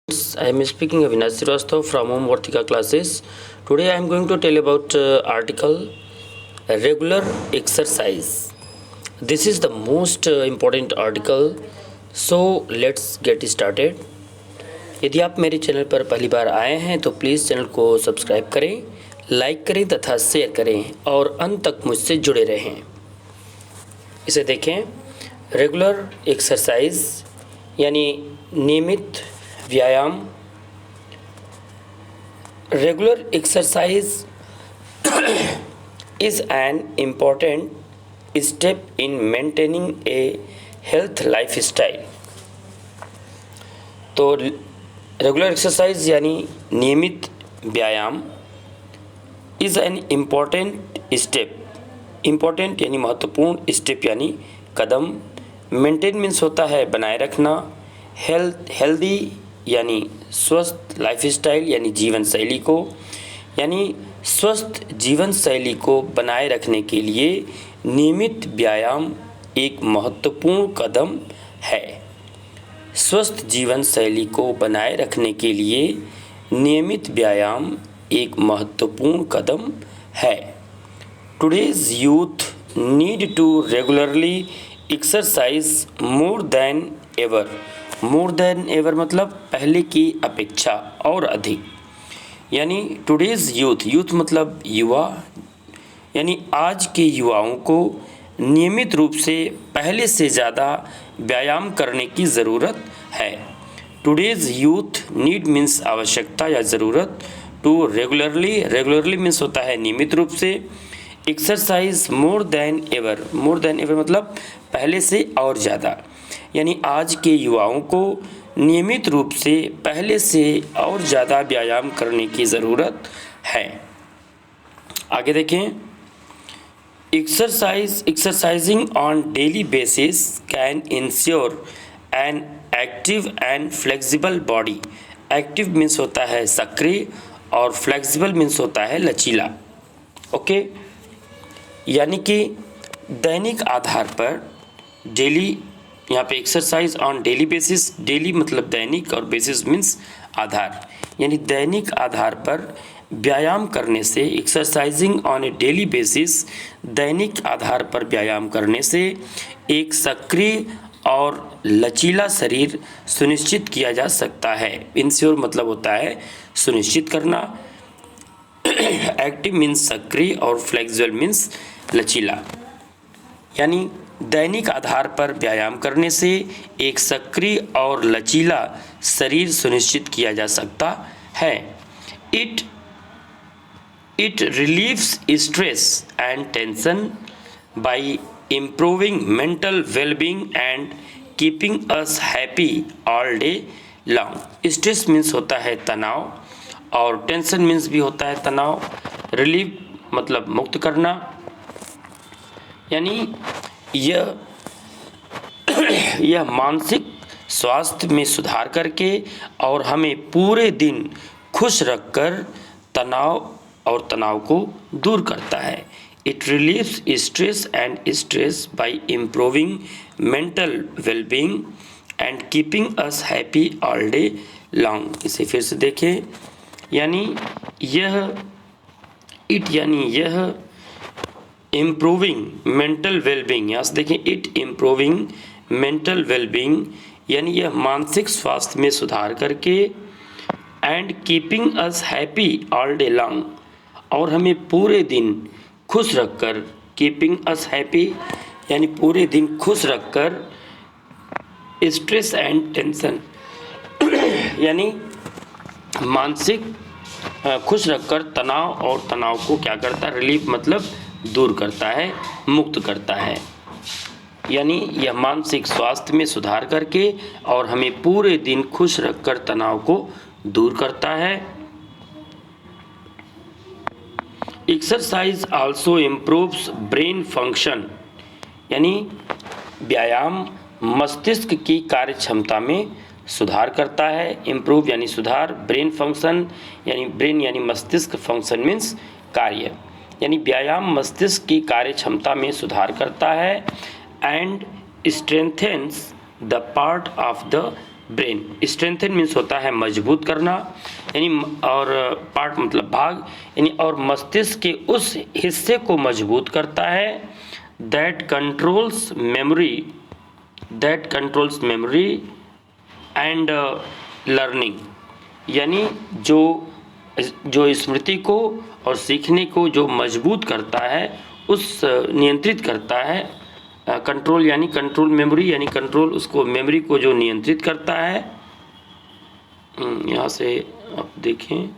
I am speaking Avinash Srivastava from Om Vartika classes. Today I am going to tell about article regular exercise. This is the most important article. So let's get started. यदि आप मेरे channel पर पहली बार आए हैं तो please channel को subscribe करें, लाइक करें तथा शेयर करें और अंत तक मुझसे जुड़े रहें। इसे देखें, रेगुलर एक्सरसाइज यानी नियमित व्यायाम। Regular exercise is an important step in maintaining a health lifestyle। तो रेगुलर एक्सरसाइज यानी नियमित व्यायाम is an important step. Important यानी महत्वपूर्ण, स्टेप यानी कदम। मेंटेन मीन्स होता है बनाए रखना। हेल्दी यानी स्वस्थ, लाइफस्टाइल यानी जीवन शैली को, यानी स्वस्थ जीवन शैली को बनाए रखने के लिए नियमित व्यायाम एक महत्वपूर्ण कदम है। स्वस्थ जीवन शैली को बनाए रखने के लिए नियमित व्यायाम एक महत्वपूर्ण कदम है। Today's youth need to regularly exercise more than ever. More than ever मतलब पहले की अपेक्षा और अधिक। यानी टुडेज यूथ मतलब युवा, यानी आज के युवाओं को नियमित रूप से पहले से ज़्यादा व्यायाम करने की ज़रूरत है। टुडेज यूथ नीड मीन्स आवश्यकता या ज़रूरत। टू रेगुलरली मीन्स होता है नियमित रूप से। एक्सरसाइज मोर देन एवर मतलब पहले से और ज़्यादा, यानी आज के युवाओं को नियमित रूप से पहले से और ज़्यादा व्यायाम करने की ज़रूरत है। आगे देखें, exercising on daily basis can ensure an active and flexible body. Active means होता है सक्रिय और फ्लेक्सिबल मीन्स होता है लचीला। ओके, यानी कि दैनिक आधार पर डेली, यहाँ पे exercise on daily basis, daily मतलब दैनिक और बेसिस मीन्स आधार, यानी दैनिक आधार पर व्यायाम करने से, exercising on A daily basis दैनिक आधार पर व्यायाम करने से एक सक्रिय और लचीला शरीर सुनिश्चित किया जा सकता है। इंश्योर मतलब होता है सुनिश्चित करना। एक्टिव मीन्स सक्रिय और फ्लेक्सिबल मीन्स लचीला, यानी दैनिक आधार पर व्यायाम करने से एक सक्रिय और लचीला शरीर सुनिश्चित किया जा सकता है। It relieves stress and tension bye improving mental wellbeing and keeping us happy all day long. Stress means होता है तनाव और टेंशन मीन्स भी होता है तनाव। रिलीव मतलब मुक्त करना, यानी यह मानसिक स्वास्थ्य में सुधार करके और हमें पूरे दिन खुश रखकर तनाव को दूर करता है। It relieves stress by improving mental wellbeing and keeping us happy all day long. इसे फिर से देखें, यानी यह इम्प्रूविंग मेंटल वेलबींग, यहाँ से देखें, इट इम्प्रूविंग मेंटल वेलबींग यानी यह मानसिक स्वास्थ्य में सुधार करके and keeping us happy all day long, और हमें पूरे दिन खुश रखकर, कीपिंग अस हैप्पी यानी पूरे दिन खुश रखकर, स्ट्रेस एंड टेंशन यानी मानसिक खुश रखकर तनाव और तनाव को क्या करता है, रिलीफ मतलब दूर करता है, मुक्त करता है। यानी यह मानसिक स्वास्थ्य में सुधार करके और हमें पूरे दिन खुश रखकर तनाव को दूर करता है। Exercise also improves brain function, यानी व्यायाम मस्तिष्क की कार्य क्षमता में सुधार करता है। इम्प्रूव यानी सुधार, ब्रेन फंक्शन यानी मस्तिष्क, फंक्शन मीन्स कार्य, यानी व्यायाम मस्तिष्क की कार्य क्षमता में सुधार करता है। And strengthens the part of the brain. Strengthen means होता है मजबूत करना, यानी और पार्ट मतलब भाग, यानी और मस्तिष्क के उस हिस्से को मजबूत करता है that controls memory and learning, यानी जो स्मृति को और सीखने को जो मजबूत करता है, उस नियंत्रित करता है। कंट्रोल यानी कंट्रोल मेमोरी, यानी कंट्रोल उसको मेमोरी को जो नियंत्रित करता है। यहाँ से आप देखें,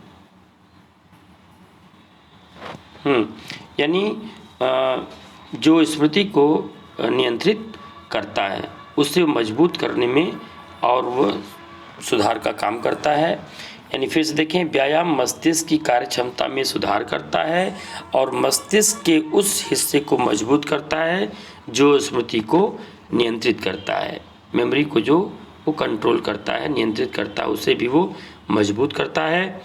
यानी जो स्मृति को नियंत्रित करता है उसे मजबूत करने में और वह सुधार का काम करता है। यानी फिर से देखें, व्यायाम मस्तिष्क की कार्यक्षमता में सुधार करता है और मस्तिष्क के उस हिस्से को मजबूत करता है जो स्मृति को नियंत्रित करता है। मेमोरी को जो वो कंट्रोल करता है, नियंत्रित करता है, उसे भी वो मजबूत करता है।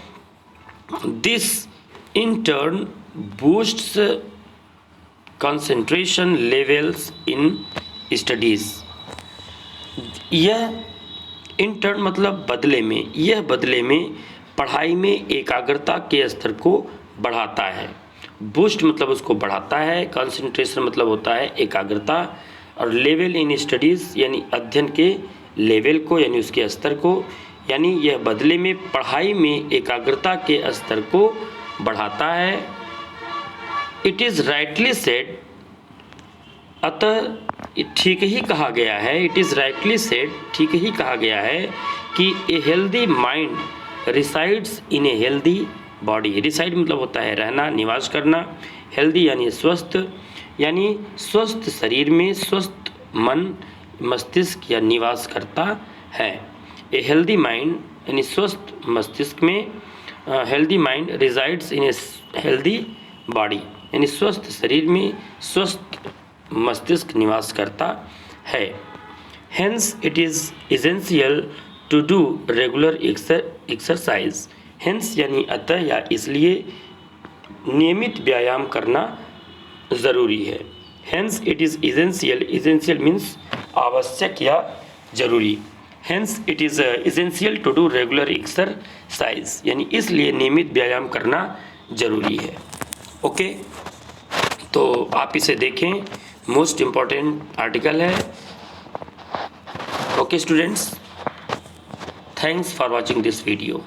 This in turn boosts concentration levels in studies. यह इन टर्न मतलब बदले में, यह बदले में पढ़ाई में एकाग्रता के स्तर को बढ़ाता है। बूस्ट मतलब उसको बढ़ाता है, कंसंट्रेशन मतलब होता है एकाग्रता, और लेवल इन स्टडीज़ यानी अध्ययन के लेवल को, यानी उसके स्तर को, यानी यह बदले में पढ़ाई में एकाग्रता के स्तर को बढ़ाता है। इट इज़ राइटली सेड, अतः ठीक ही कहा गया है, इट इज़ राइटली सेड, ठीक ही कहा गया है कि a healthy mind resides in a healthy body. Reside मतलब होता है रहना, निवास करना, हेल्दी यानी स्वस्थ, यानी स्वस्थ शरीर में स्वस्थ मन मस्तिष्क या निवास करता है। ए हेल्दी माइंड यानी स्वस्थ मस्तिष्क में, healthy mind resides in a healthy body, यानी स्वस्थ शरीर में स्वस्थ मस्तिष्क निवास करता है। Hence it is essential to do regular exercise. Hence यानी अतः या इसलिए नियमित व्यायाम करना ज़रूरी है। Hence it is essential, essential means आवश्यक या जरूरी। Hence it is essential to do regular exercise, यानी इसलिए नियमित व्यायाम करना जरूरी है। ओके, तो आप इसे देखें, मोस्ट इम्पॉर्टेंट आर्टिकल है। Okay students, thanks for watching this video.